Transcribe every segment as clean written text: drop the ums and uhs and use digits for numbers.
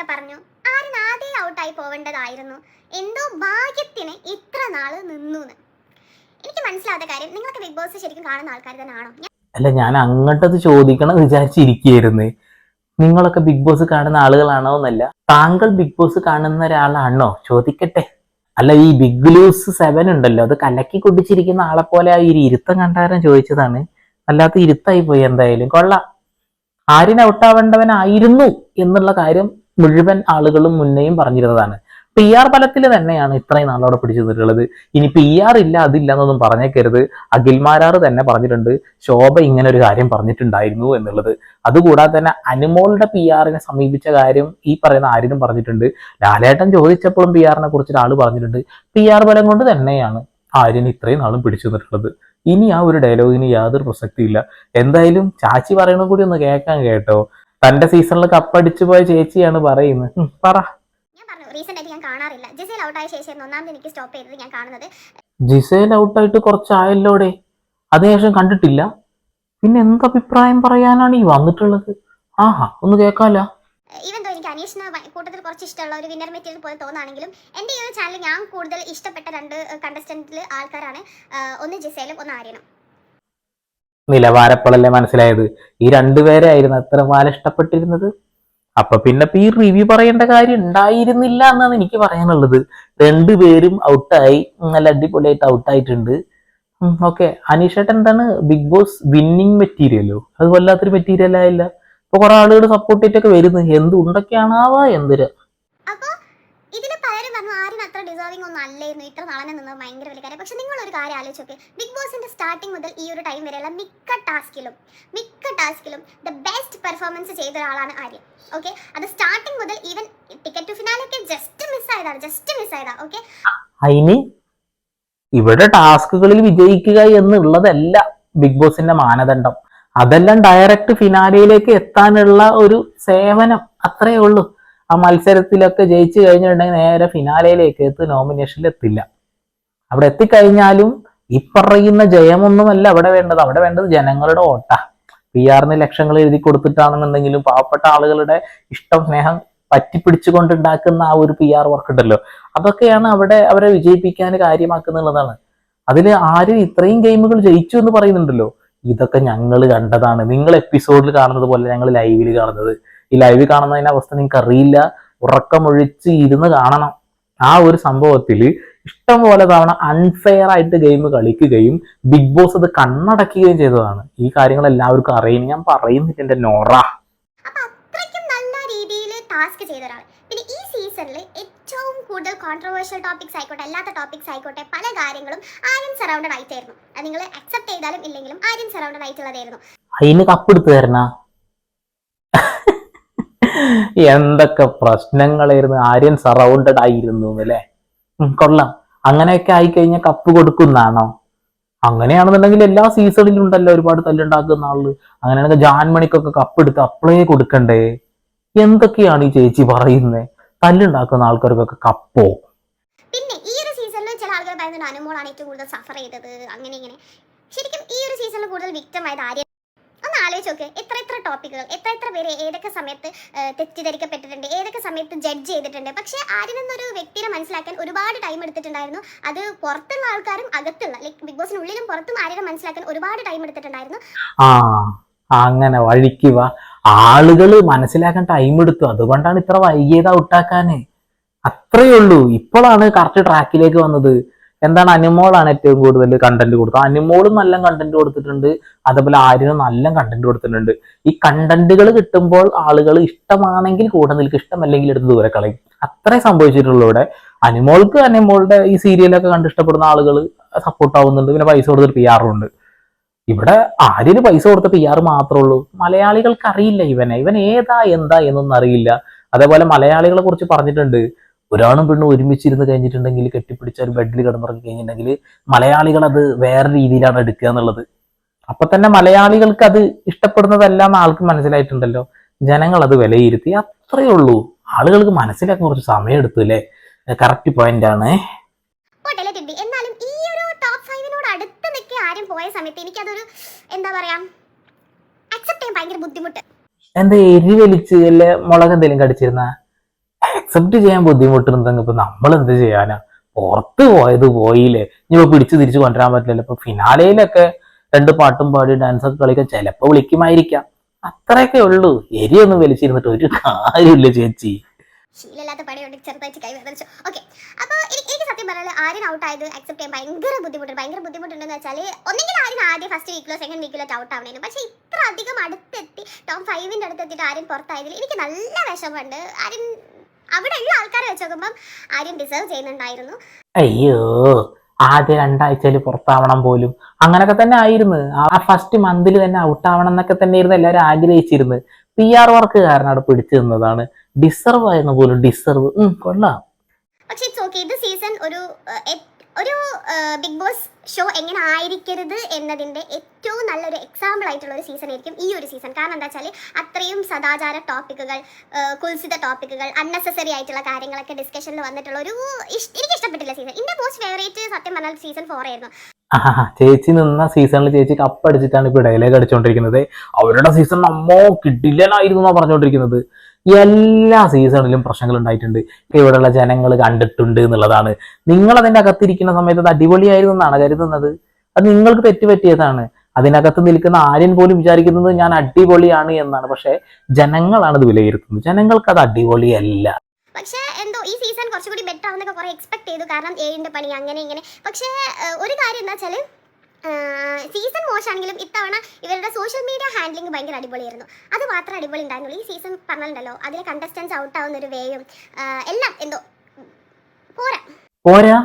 ഒക്കെ പറഞ്ഞു ആര്യൻ ആദ്യം ഔട്ടായി പോവേണ്ടതായിരുന്നു, എന്തോ ഭാഗ്യത്തിന് ഇത്ര നാള് നിന്നു. എനിക്ക് മനസ്സിലാത്ത കാര്യം, നിങ്ങളൊക്കെ ബിഗ് ബോസ് ശരിക്കും കാണുന്ന ആൾക്കാർ തന്നെയാണോ? അല്ല, ഞാൻ അങ്ങോട്ടത് ചോദിക്കണം വിചാരിച്ചിരിക്കുകയായിരുന്നു. നിങ്ങളൊക്കെ ബിഗ് ബോസ് കാണുന്ന ആളുകളാണോ എന്നല്ല, താങ്കൾ ബിഗ് ബോസ് കാണുന്ന ഒരാളാണോ ചോദിക്കട്ടെ. അല്ല, ഈ ബിഗ് ലൂസ് 7 ഉണ്ടല്ലോ, അത് കലക്കി കുടിച്ചിരിക്കുന്ന ആളെ പോലെ ആ ഇരുത്തം കണ്ടാരം ചോദിച്ചതാണ്. അല്ലാത്ത ഇരുത്തായി പോയി. എന്തായാലും കൊള്ളാം. ആര്യൻ ഔട്ടാവേണ്ടവനായിരുന്നു എന്നുള്ള കാര്യം മുഴുവൻ ആളുകളും മുന്നേയും പറഞ്ഞിരുന്നതാണ്. PR ഫലത്തിൽ തന്നെയാണ് ഇത്രയും നാളോടെ പിടിച്ചു നിന്നിട്ടുള്ളത്. ഇനി PR ഇല്ല അതില്ല എന്നൊന്നും പറഞ്ഞേക്കരുത്. അഖിൽമാരാർ തന്നെ പറഞ്ഞിട്ടുണ്ട് ശോഭ ഇങ്ങനെ ഒരു കാര്യം പറഞ്ഞിട്ടുണ്ടായിരുന്നു എന്നുള്ളത്. അതുകൂടാതെ തന്നെ അനുമോളുടെ PR സമീപിച്ച കാര്യം ഈ പറയുന്ന ആര്യനും പറഞ്ഞിട്ടുണ്ട്. ലാലേട്ടൻ ചോദിച്ചപ്പോഴും PR കുറിച്ച് ഒരാൾ പറഞ്ഞിട്ടുണ്ട്. PR ബലം കൊണ്ട് തന്നെയാണ് ആര്യൻ ഇത്രയും നാളും പിടിച്ചു നിന്നിട്ടുള്ളത്. ഇനി ആ ഒരു ഡയലോഗിന് യാതൊരു പ്രസക്തിയില്ല. എന്തായാലും ചാച്ചി പറയണ കൂടി ഒന്ന് കേൾക്കാൻ കേട്ടോ. തന്റെ സീസണിൽ കപ്പടിച്ചു പോയ ചേച്ചിയാണ് പറയുന്നത്. പറ. ഞാൻ കാണാറില്ല. ജിസേൽ ഔട്ടായ ശേഷം ഒന്നാമത് എനിക്ക് സ്റ്റോപ്പ് ചെയ്തത് ഞാൻ കാണുന്നത്. ജിസേൽ ഔട്ടായിട്ട് കുറച്ചായല്ലോടെ, അതിനുശേഷം കണ്ടിട്ടില്ല. പിന്നെ എന്ത് അഭിപ്രായം പറയാനാണ് ഈ വന്നിട്ടുള്ളത്? ആഹാ, ഒന്ന് കേൾക്കാല. ഈവൻ എനിക്ക് അനീഷിന് കൂട്ടത്തിൽ കുറച്ച് ഇഷ്ടമുള്ള ഒരു വിന്നർ മെറ്റീരിയൽ പോലെ തോന്നുകയാണെങ്കിലും എൻ്റെ ഈ ഒരു ചാനൽ ഞാൻ കൂടുതൽ ഇഷ്ടപ്പെട്ട 2 കണ്ടസ്റ്റന്റിൽ ആൾക്കാരാണ്. ഒന്ന് ജിസേലും ഒന്ന് ആര്യനും. നിലവാരപ്പോഴല്ലേ മനസ്സിലായത്. ഈ രണ്ടുപേരെ ആയിരുന്നു അത്ര മാല ഇഷ്ടപ്പെട്ടിരുന്നത്. അപ്പൊ പിന്നെ ഈ റിവ്യൂ പറയേണ്ട കാര്യം ഉണ്ടായിരുന്നില്ല എന്നാണ് എനിക്ക് പറയാനുള്ളത്. രണ്ടുപേരും ഔട്ടായി, നല്ല അടിപൊളിയായിട്ട് ഔട്ടായിട്ടുണ്ട്. ഓക്കെ. അനീഷേട്ടൻ എന്താണ് ബിഗ് ബോസ് വിന്നിങ് മെറ്റീരിയലോ? അത് വല്ലാത്തൊരു മെറ്റീരിയൽ ആയില്ല. ഇപ്പൊ കുറെ ആളുകൾ സപ്പോർട്ട് ചെയ്തിട്ടൊക്കെ വരുന്നു. എന്തുണ്ടൊക്കെയാണാവാ എന്തൊരു. അപ്പൊ ഇതിൽ പലരും പറഞ്ഞു ആര്യൻ അത്ര ഡിസേർവിംഗ് ഒന്നും അല്ലായിരുന്നു, ഇത്ര നാളെ നിന്നത് ഭയങ്കര വലിയ കാര്യം. പക്ഷെ നിങ്ങൾ ഒരു കാര്യം ആലോചിച്ച് നോക്ക്, ബിഗ് ബോസിന്റെ സ്റ്റാർട്ടിങ് മുതൽ ഈ ഒരു ടൈം വരെയുള്ള മിക്ക ടാസ്കിലും ദ ബെസ്റ്റ് പെർഫോമൻസ് ചെയ്ത ഒരാളാണ് ആര്യൻ. ഓക്കെ, അത് സ്റ്റാർട്ടിങ് മുതൽ ഈവൻ ടിക്കറ്റ് ടു ഫിനാലൊക്കെ ജസ്റ്റ് മിസ്സായതാ. ഓക്കെ, അതിന് ഇവിടെ ടാസ്കുകളിൽ വിജയിക്കുക എന്നുള്ളതല്ല ബിഗ് ബോസിന്റെ മാനദണ്ഡം. അതെല്ലാം ഡയറക്റ്റ് ഫിനാലയിലേക്ക് എത്താനുള്ള ഒരു സേവനം, അത്രയേ ഉള്ളൂ. ആ മത്സരത്തിലൊക്കെ ജയിച്ചു കഴിഞ്ഞിട്ടുണ്ടെങ്കിൽ നേരെ ഫിനാലയിലേക്ക് നോമിനേഷനിൽ എത്തില്ല. അവിടെ എത്തിക്കഴിഞ്ഞാലും ഈ പറയുന്ന ജയമൊന്നുമല്ല അവിടെ വേണ്ടത്. അവിടെ വേണ്ടത് ജനങ്ങളുടെ വോട്ടാ. PR ലക്ഷങ്ങൾ എഴുതി കൊടുത്തിട്ടാണെന്നുണ്ടെങ്കിലും പാവപ്പെട്ട ആളുകളുടെ ഇഷ്ടം സ്നേഹം പറ്റിപ്പിടിച്ചുകൊണ്ടുണ്ടാക്കുന്ന ആ ഒരു PR വർക്ക് ഉണ്ടല്ലോ, അതൊക്കെയാണ് അവിടെ അവരെ വിജയിപ്പിക്കാൻ കാര്യമാക്കുന്നുള്ളതാണ്. അതിൽ ആരും ഇത്രയും ഗെയിമുകൾ ജയിച്ചു എന്ന് പറയുന്നുണ്ടല്ലോ, ഇതൊക്കെ ഞങ്ങൾ കണ്ടതാണ്. നിങ്ങൾ എപ്പിസോഡിൽ കാണുന്നത് പോലെ ഞങ്ങൾ ലൈവിൽ കാണുന്നത്. ഈ ലൈവിൽ കാണുന്നതിന്റെ അവസ്ഥ നിങ്ങൾക്ക് അറിയില്ല. ഉറക്കമൊഴിച്ച് ഇരുന്ന് കാണണം. ആ ഒരു സംഭവത്തിൽ ഇഷ്ടംപോലെ തവണ അൺഫെയർ ആയിട്ട് ഗെയിം കളിക്കുകയും ബിഗ് ബോസ് അത് കണ്ണടക്കുകയും ചെയ്തതാണ്. ഈ കാര്യങ്ങൾ എല്ലാവർക്കും അറിയും. ഞാൻ പറയുന്നില്ല എന്റെ നോറ. അപ്പൊ അത്രയ്ക്കും നല്ല രീതിയിൽ ടാസ്ക് ചെയ്ത ഒരാൾ. പിന്നെ ഈ സീസണിൽ ഏറ്റവും കൂടുതൽ കോൺട്രവേഴ്ഷ്യൽ ടോപ്പിക്സ് ആയിക്കോട്ടെ, അല്ലാത്ത ടോപ്പിക്സ് ആയിക്കോട്ടെ, പല കാര്യങ്ങളും ആര്യൻ സറൗണ്ടഡ് ആയിട്ടായിരുന്നു. അത് നിങ്ങൾ അക്സെപ്റ്റ് ചെയ്താലും ഇല്ലെങ്കിലും ആര്യൻ സറൗണ്ടഡ് ആയിട്ടുള്ളതായിരുന്നു. അതിന് കപ്പെടുത്തു തരണ എന്തൊക്കെ പ്രശ്നങ്ങളായിരുന്നു. ആര്യൻ സറൗണ്ടഡ് ആയിരുന്നു അല്ലേ? കൊള്ളാം. അങ്ങനെയൊക്കെ ആയിക്കഴിഞ്ഞാൽ കപ്പ് കൊടുക്കുന്നതാണോ? അങ്ങനെയാണെന്നുണ്ടെങ്കിൽ എല്ലാ സീസണിലും ഉണ്ടല്ലോ ഒരുപാട് തല്ലുണ്ടാക്കുന്ന ആള്. അങ്ങനെയാണെങ്കിൽ ജാൻമണിക്കൊക്കെ കപ്പ് എടുത്ത് അപ്ലൈ കൊടുക്കണ്ടേ? എന്തൊക്കെയാണ് ഈ ചേച്ചി പറയുന്നത്? തല്ലുണ്ടാക്കുന്ന ആൾക്കാർക്കൊക്കെ കപ്പോ? പിന്നെ ഈ ഒരു സീസണിൽ ചില ആളുകൾ പറയുന്നത് അനുമോളാണ് ഏറ്റവും കൂടുതൽ സഫർ ചെയ്തത്, അങ്ങനെ ഇങ്ങനെ. ശരിക്കും ഈ ഒരു സീസണിൽ കൂടുതൽ വിക്ടിം ആയത് ആര്യൻ. ഒന്ന് ആലോചിച്ച് നോക്ക്, എത്ര ടോപ്പിക്കുകൾ, എത്ര പേര് ഏതൊക്കെ സമയത്ത് തെറ്റിദ്ധരിക്കപ്പെട്ടിട്ടുണ്ട്, ഏതൊക്കെ സമയത്ത് ജഡ്ജ് ചെയ്തിട്ടുണ്ട്. പക്ഷേ ആര്യൻ എന്നൊരു വ്യക്തിയെ മനസ്സിലാക്കാൻ ഒരുപാട് ടൈം എടുത്തിട്ടുണ്ടായിരുന്നു. അത് പുറത്തുള്ള ആൾക്കാരും അകത്തുള്ള, ലൈക്ക് ബിഗ് ബോസിനുള്ളിലും പുറത്തും ആര്യനെ മനസ്സിലാക്കാൻ ഒരുപാട് ടൈം എടുത്തിട്ടുണ്ടായിരുന്നു. അങ്ങനെ വഴിക്കുക ആളുകൾ മനസ്സിലാക്കാൻ ടൈം എടുത്തു. അതുകൊണ്ടാണ് ഇത്ര വൈകിയത് ഔട്ടാക്കാന്. അത്രയേ ഉള്ളൂ. ഇപ്പോഴാണ് കറക്റ്റ് ട്രാക്കിലേക്ക് വന്നത്. എന്താണ്, അനുമോളാണ് ഏറ്റവും കൂടുതൽ കണ്ടന്റ് കൊടുത്തത്. അനുമോളും നല്ല കണ്ടന്റ് കൊടുത്തിട്ടുണ്ട്, അതേപോലെ ആര്യനും നല്ല കണ്ടന്റ് കൊടുത്തിട്ടുണ്ട്. ഈ കണ്ടന്റുകൾ കിട്ടുമ്പോൾ ആളുകൾ ഇഷ്ടമാണെങ്കിൽ കൂടെ നിൽക്കും, ഇഷ്ടമല്ലെങ്കിൽ എടുത്ത് ദൂരെ കളയും. അത്രേ സംഭവിച്ചിട്ടുള്ളൂ ഇവിടെ. അനുമോളുടെ ഈ സീരിയലൊക്കെ കണ്ട് ഇഷ്ടപ്പെടുന്ന ആളുകൾ സപ്പോർട്ട് ആവുന്നുണ്ട്. പിന്നെ പൈസ കൊടുത്തിട്ട് PR ഉണ്ട്. ഇവിടെ ആര്യന് പൈസ കൊടുത്ത PR മാത്രമേ ഉള്ളൂ. മലയാളികൾക്ക് അറിയില്ല ഇവൻ ഏതാ എന്താ എന്നൊന്നും അറിയില്ല. അതേപോലെ മലയാളികളെ കുറിച്ച് പറഞ്ഞിട്ടുണ്ട്, ഒരാണും പെണ്ണും ഒരുമിച്ചിരുന്ന് കഴിഞ്ഞിട്ടുണ്ടെങ്കിൽ, കെട്ടിപ്പിടിച്ച ഒരു ബെഡിൽ കിടന്നിറങ്ങി കഴിഞ്ഞിട്ടുണ്ടെങ്കിൽ മലയാളികൾ അത് വേറെ രീതിയിലാണ് എടുക്കുക എന്നുള്ളത്. അപ്പൊ തന്നെ മലയാളികൾക്ക് അത് ഇഷ്ടപ്പെടുന്നതല്ല എന്ന് ആൾക്ക് മനസ്സിലായിട്ടുണ്ടല്ലോ. ജനങ്ങൾ അത് വിലയിരുത്തി. അത്രയേ ഉള്ളൂ. ആളുകൾക്ക് മനസ്സിലാക്കാൻ കുറച്ച് സമയം എടുത്തു അല്ലേ? കറക്റ്റ് പോയിന്റ് ആണ്. എന്നാലും ഈ ഒരു ടോപ്പ് 5 അടുത്ത് നിൽക്കി ആരും പോയ സമയത്ത് എനിക്കതൊരു എന്താ പറയാ, അക്സെപ്റ്റ് ചെയ്യാൻ ഭയങ്കര ബുദ്ധിമുട്ട്. എന്താ എരി വലിച്ച് അല്ലെ മുളക് എന്തെങ്കിലും കടിച്ചിരുന്ന? അക്സെപ്റ്റ് ചെയ്യാൻ ബുദ്ധിമുട്ടുണ്ടെങ്കിൽ ഇപ്പൊ നമ്മൾ എന്ത് ചെയ്യാനാ? പുറത്ത് പോയത് പോയില്ലേ, ഇനിയിപ്പോ പിടിച്ചു തിരിച്ചു കൊണ്ടുവരാൻ പറ്റില്ലല്ലോ. ഇപ്പൊ ഫിനാലയിലൊക്കെ 2 പാട്ടും പാടി ഡാൻസ് ഒക്കെ കളിക്കാൻ ചിലപ്പോ വിളിക്കുമായിരിക്കാം. അത്രയൊക്കെ ഉള്ളൂ. എരിയൊന്നും വലിച്ചിരുന്നിട്ട് ഒരു കാര്യമില്ല ചേച്ചി. ശീലമില്ലാത്ത പണിയുണ്ട്, ചെറുതായിട്ട് കൈ വേദനിച്ചു. ഓക്കെ, അപ്പോൾ എനിക്ക് സത്യം പറഞ്ഞാൽ ആര്യൻ ഔട്ട് ആയത് അക്സെപ്റ്റ് ചെയ്യാൻ ഭയങ്കര ബുദ്ധിമുട്ടുണ്ടെന്ന് വെച്ചാൽ ഒന്നെങ്കിൽ ആര്യൻ ആദ്യം ഫസ്റ്റ് വീക്കിലോ സെക്കൻഡ് വീക്കിലോ ഔട്ട് ആവണേനും, പക്ഷേ ഇത്ര അധികം അടുത്തെത്തി ടോപ്പ് 5ന്റെ അടുത്തെത്തിയിട്ട് ആര്യൻ പുറത്തായതിൽ എനിക്ക് നല്ല വിഷമമുണ്ട്. ആര്യൻ അവിടെ ഉള്ള ആൾക്കാരെ വെച്ച് നോക്കുമ്പം ആര്യൻ ഡിസേർവ് ചെയ്യുന്നുണ്ടായിരുന്നു. അയ്യോ, ആദ്യ 2 ആഴ്ചയിൽ പുറത്താവണം പോലും അങ്ങനൊക്കെ തന്നെ ആയിരുന്നു. ആ ഫസ്റ്റ് മന്തിൽ തന്നെ ഔട്ടാവണം എന്നൊക്കെ തന്നെയായിരുന്നു എല്ലാവരും ആഗ്രഹിച്ചിരുന്നത്. PR വർക്ക് കാരണം അവിടെ പിടിച്ചു നിന്നതാണ്. ഡിസർവ് ആയിരുന്നു പോലും. ഡിസർവ് കൊള്ളാം. പക്ഷെ ഇറ്റ്സ് ഓക്കെ. ഇത് സീസൺ ഒരു ബിഗ് ബോസ് ഷോ എങ്ങനെ ആയിരിക്കരുത് എന്നതിൻ്റെ ഏറ്റവും നല്ലൊരു എക്സാമ്പിൾ ആയിട്ടുള്ള ഒരു സീസൺ ആയിരിക്കും ഈ ഒരു സീസൺ. കാരണം എന്താ വെച്ചാൽ അത്രയും സദാചാര ടോപ്പിക്കുകൾ, കുൽസിത ടോപ്പിക്കുകൾ, അൺനെസസറി ആയിട്ടുള്ള കാര്യങ്ങളൊക്കെ ഡിസ്കഷനിൽ വന്നിട്ടുള്ള ഒരു എനിക്ക് ഇഷ്ടപ്പെട്ടില്ല സീസൺ. എൻ്റെ മോസ്റ്റ് ഫേവറേറ്റ് സത്യം പറഞ്ഞാൽ സീസൺ 4 ആയിരുന്നു. ചേച്ചി നിന്ന സീസണിൽ ചേച്ചി കപ്പടിച്ചിട്ടാണ് ഇപ്പൊ ഡയലോഗ് അടിച്ചുകൊണ്ടിരിക്കുന്നത്. അവരുടെ സീസൺ അമ്മോ കിടിലനായിരുന്നു എന്നാ പറഞ്ഞുകൊണ്ടിരിക്കുന്നത്. എല്ലാ സീസണിലും പ്രശ്നങ്ങൾ ഉണ്ടായിട്ടുണ്ട്. ഇവിടെയുള്ള ജനങ്ങൾ കണ്ടിട്ടുണ്ട് എന്നുള്ളതാണ്. നിങ്ങൾ അതിന്റെ അകത്തിരിക്കുന്ന സമയത്ത് അത് അടിപൊളിയായിരുന്നു എന്നാണ് കരുതുന്നത്. അത് നിങ്ങൾക്ക് തെറ്റുപറ്റിയതാണ്. അതിനകത്ത് നിൽക്കുന്ന ആര്യൻ പോലും വിചാരിക്കുന്നത് ഞാൻ അടിപൊളിയാണ് എന്നാണ്. പക്ഷെ ജനങ്ങളാണ് ഇത് വിലയിരുത്തുന്നത്. ജനങ്ങൾക്ക് അത് അടിപൊളിയല്ല. പക്ഷേ എന്തോ ഈ സീസൺ കുറച്ചുകൂടി ബെറ്റർ ആവുന്നൊക്കെ കുറേ എക്സ്പെക്ട് ചെയ്തു. കാരണം 7ന്റെ പണി അങ്ങനെ ഇങ്ങനെ. പക്ഷേ ഒരു കാര്യം എന്താ വെച്ചാൽ സീസൺ മോശമാണെങ്കിലും ഇത്തവണ ഇവരുടെ സോഷ്യൽ മീഡിയ ഹാൻഡ്ലിംഗ് ഭയങ്കര അടിപൊളിയായിരുന്നു. അത് മാത്രം അടിപൊളി ഉണ്ടായിരുന്നുള്ളൂ. ഈ സീസൺ പറഞ്ഞിട്ടുണ്ടല്ലോ, അതിലെ കണ്ടസ്റ്റൻസ് ഔട്ട് ആവുന്ന ഒരു വേയും എല്ലാം എന്തോ പോരാ.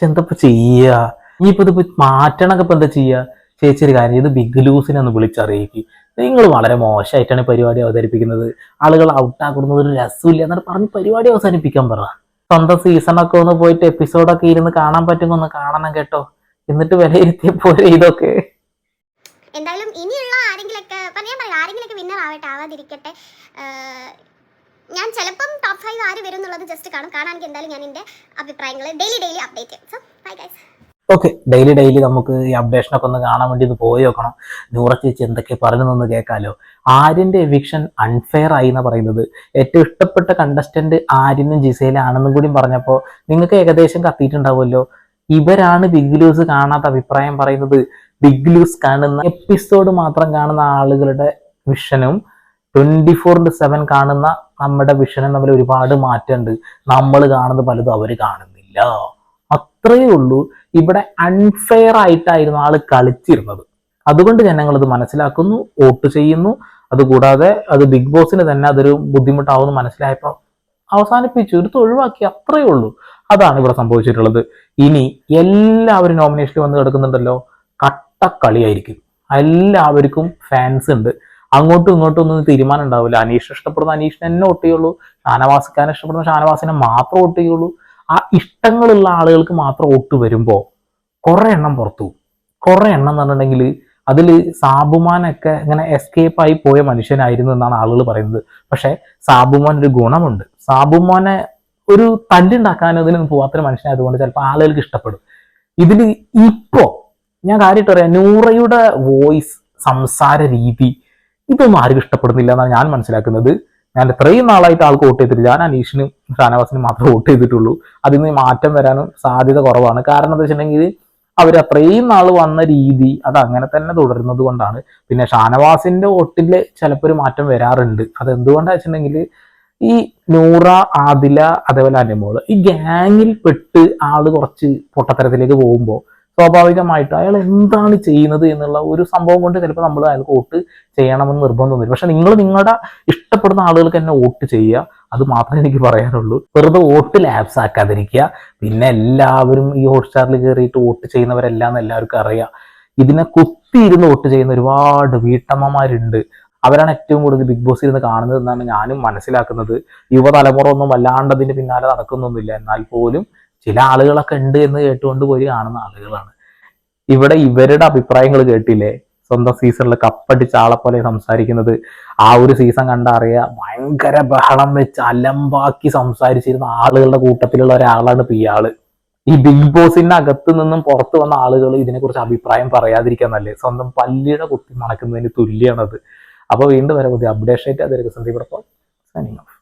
എന്തപ്പോ ചെയ്യാ? ഇനിയിപ്പോ ഇത് മാറ്റണൊക്കെ ഇപ്പൊ എന്താ ചെയ്യാ? ചേച്ചി ഒരു കാര്യം, ഇത് ബിഗ് ലൂസിനെ ഒന്ന് വിളിച്ചറിയിക്കും. നിങ്ങൾ വളരെ മോശമായിട്ടാണ് പരിപാടി അവതരിപ്പിക്കുന്നത്. ആളുകൾ ഔട്ടാക്കുന്നത് ഒരു രസമില്ല എന്നിട്ട് പറഞ്ഞ് പരിപാടി അവസാനിപ്പിക്കാൻ പറ. സ്വന്തം സീസണൊക്കെ ഒന്ന് പോയിട്ട് എപ്പിസോഡൊക്കെ ഇരുന്ന് കാണാൻ പറ്റുമ്പോൾ ഒന്ന് കാണണം കേട്ടോ. എന്നിട്ട് വിലയിരുത്തിയ പോലെ ഇതൊക്കെ. എന്തായാലും ഇനിയുള്ള ആരെങ്കിലൊക്കെ വിന്നർ ആവട്ടെ, ആവാതിരിക്കട്ടെ. ഞാൻ ചിലപ്പം ടോപ്പ് 5 ആര് വരും എന്നുള്ളത് ജസ്റ്റ് കാണാനെങ്കിൽ എന്തായാലും ഞാൻ എൻ്റെ അഭിപ്രായങ്ങൾ ഡെയിലി അപ്ഡേറ്റ് ചെയ്യും. So bye guys. Okay, daily നമുക്ക് ഈ അപ്ഡേഷനൊക്കെ ഒന്ന് കാണാൻ വേണ്ടി ഒന്ന് പോയി നോക്കണം. നൂറ ചേച്ചി എന്തൊക്കെ പറഞ്ഞൊന്ന് കേൾക്കാലോ. ആര്യന്റെ എവിക്ഷൻ അൺഫെയർ ആയി എന്ന് പറയുന്നത്. ഏറ്റവും ഇഷ്ടപ്പെട്ട കണ്ടസ്റ്റന്റ് ആര്യനും ജിസയിലാണെന്നും കൂടി പറഞ്ഞപ്പോൾ നിങ്ങൾക്ക് ഏകദേശം കത്തിയിട്ടുണ്ടാവുമല്ലോ. ഇവരാണ് ബിഗ് ലൂസ് കാണാത്ത അഭിപ്രായം പറയുന്നത്. ബിഗ് ലൂസ് കാണുന്ന എപ്പിസോഡ് മാത്രം കാണുന്ന ആളുകളുടെ വിഷനും 24/7 കാണുന്ന നമ്മുടെ വിഷനും തമ്മിൽ ഒരുപാട് മാറ്റമുണ്ട്. നമ്മൾ കാണുന്നത് പലതും അവർ കാണുന്നില്ല. അത്രയേ ഉള്ളൂ. ഇവിടെ അൺഫെയർ ആയിട്ടായിരുന്നു ആള് കളിച്ചിരുന്നത്. അതുകൊണ്ട് ജനങ്ങൾ അത് മനസ്സിലാക്കുന്നു, വോട്ട് ചെയ്യുന്നു. അതുകൂടാതെ അത് ബിഗ് ബോസിന് തന്നെ അതൊരു ബുദ്ധിമുട്ടാവുമെന്ന് മനസ്സിലായപ്പോൾ അവസാനിപ്പിച്ചു, എടുത്ത് ഒഴിവാക്കി. അത്രയേ ഉള്ളൂ. അതാണ് ഇവിടെ സംഭവിച്ചിട്ടുള്ളത്. ഇനി എല്ലാവരും നോമിനേഷനിൽ വന്ന് കിടക്കുന്നുണ്ടല്ലോ, കട്ടക്കളിയായിരിക്കും. എല്ലാവർക്കും ഫാൻസ് ഉണ്ട്. അങ്ങോട്ടും ഇങ്ങോട്ടും ഒന്നും തീരുമാനം ഉണ്ടാവില്ല. അനീഷ് ഇഷ്ടപ്പെടുന്ന അനീഷിനെ തന്നെ വോട്ട് ചെയ്യുള്ളൂ. ഷാനവാസിക്കാരനെ ഇഷ്ടപ്പെടുന്ന ഷാനവാസിനെ മാത്രം വോട്ട് ചെയ്യുള്ളൂ. ആ ഇഷ്ടങ്ങളുള്ള ആളുകൾക്ക് മാത്രം വോട്ട് വരുമ്പോൾ കുറെ എണ്ണം പുറത്തു. കുറെ എണ്ണം എന്ന് പറഞ്ഞിട്ടുണ്ടെങ്കിൽ അതിൽ സാബുമാനൊക്കെ ഇങ്ങനെ എസ്കേപ്പ് ആയി പോയ മനുഷ്യനായിരുന്നു എന്നാണ് ആളുകൾ പറയുന്നത്. പക്ഷെ സാബുമാൻ ഒരു ഗുണമുണ്ട്. സാബുമാനെ ഒരു തല്ലുണ്ടാക്കാനോ ഇതിനൊന്നും പോവാത്തൊരു മനുഷ്യനായതുകൊണ്ട് ചിലപ്പോൾ ആളുകൾക്ക് ഇഷ്ടപ്പെടും. ഇതിൽ ഇപ്പോ ഞാൻ കാര്യമായിട്ട് പറയാം, നൂറയുടെ വോയിസ്, സംസാര രീതി ഇതൊന്നും ആർക്കും ഇഷ്ടപ്പെടുന്നില്ല എന്നാണ് ഞാൻ മനസ്സിലാക്കുന്നത്. ഞാൻ ഇത്രയും നാളായിട്ട് ആൾക്ക് വോട്ട് ചെയ്തിട്ടില്ല. ഞാൻ അനീഷിനും ഷാനവാസിനും മാത്രമേ വോട്ട് ചെയ്തിട്ടുള്ളൂ. അതിന് മാറ്റം വരാനും സാധ്യത കുറവാണ്. കാരണം എന്താ വെച്ചിട്ടുണ്ടെങ്കിൽ അവർ അത്രയും നാൾ വന്ന രീതി അത് അങ്ങനെ തന്നെ തുടരുന്നത് കൊണ്ടാണ്. പിന്നെ ഷാനവാസിന്റെ വോട്ടിൽ ചിലപ്പോൾ ഒരു മാറ്റം വരാറുണ്ട്. അത് എന്തുകൊണ്ടാ വെച്ചിട്ടുണ്ടെങ്കിൽ ഈ നൂറ, ആദില, അതേപോലെ അനുമോള് ഈ ഗ്യാങ്ങിൽ പെട്ട് ആള് കുറച്ച് പൊട്ടത്തരത്തിലേക്ക് പോകുമ്പോൾ സ്വാഭാവികമായിട്ട് അയാൾ എന്താണ് ചെയ്യുന്നത് എന്നുള്ള ഒരു സംഭവം കൊണ്ട് ചിലപ്പോൾ നമ്മൾ അയാൾക്ക് വോട്ട് ചെയ്യണമെന്ന് നിർബന്ധമൊന്നുമില്ല. പക്ഷെ നിങ്ങൾ നിങ്ങളുടെ ഇഷ്ടപ്പെടുന്ന ആളുകൾക്ക് തന്നെ വോട്ട് ചെയ്യുക. അത് മാത്രമേ എനിക്ക് പറയാനുള്ളൂ. വെറുതെ വോട്ട് ലാപ്സ് ആക്കാതിരിക്കുക. പിന്നെ എല്ലാവരും ഈ ഹോട്ട്സ്റ്റാറിൽ കയറിയിട്ട് വോട്ട് ചെയ്യുന്നവരെല്ലാം എല്ലാവർക്കും അറിയാം. ഇതിനെ കുത്തിയിരുന്ന് വോട്ട് ചെയ്യുന്ന ഒരുപാട് വീട്ടമ്മമാരുണ്ട്. അവരാണ് ഏറ്റവും കൂടുതൽ ബിഗ് ബോസ് ഇരുന്ന് കാണുന്നത് എന്നാണ് ഞാനും മനസ്സിലാക്കുന്നത്. യുവതലമുറ ഒന്നും വല്ലാണ്ടതിന് പിന്നാലെ നടക്കുന്നൊന്നുമില്ല. എന്നാൽ പോലും ചില ആളുകളൊക്കെ ഉണ്ട് എന്ന് കേട്ടുകൊണ്ട് പോയി കാണുന്ന ആളുകളാണ്. ഇവിടെ ഇവരുടെ അഭിപ്രായങ്ങൾ കേട്ടില്ലേ? സ്വന്തം സീസണിൽ കപ്പടിച്ച ആളെ പോലെ സംസാരിക്കുന്നത്. ആ ഒരു സീസൺ കണ്ട അറിയാം, ഭയങ്കര ബഹളം വെച്ച് അലമ്പാക്കി സംസാരിച്ചിരുന്ന ആളുകളുടെ കൂട്ടത്തിലുള്ള ഒരാളാണ് ഇയാള്. ഈ ബിഗ് ബോസിന്റെ അകത്ത് നിന്നും പുറത്ത് വന്ന ആളുകൾ ഇതിനെക്കുറിച്ച് അഭിപ്രായം പറയാതിരിക്കാൻ നല്ലേ. സ്വന്തം പല്ലിയുടെ കുത്തി മണക്കുന്നതിന് തുല്യമാണത്. അപ്പോൾ വീണ്ടും വരെ പുതിയ അപ്ഡേഷൻ ആയിട്ട് അതൊരു സന്ദീപ് സൈനിങ് ഓഫ്.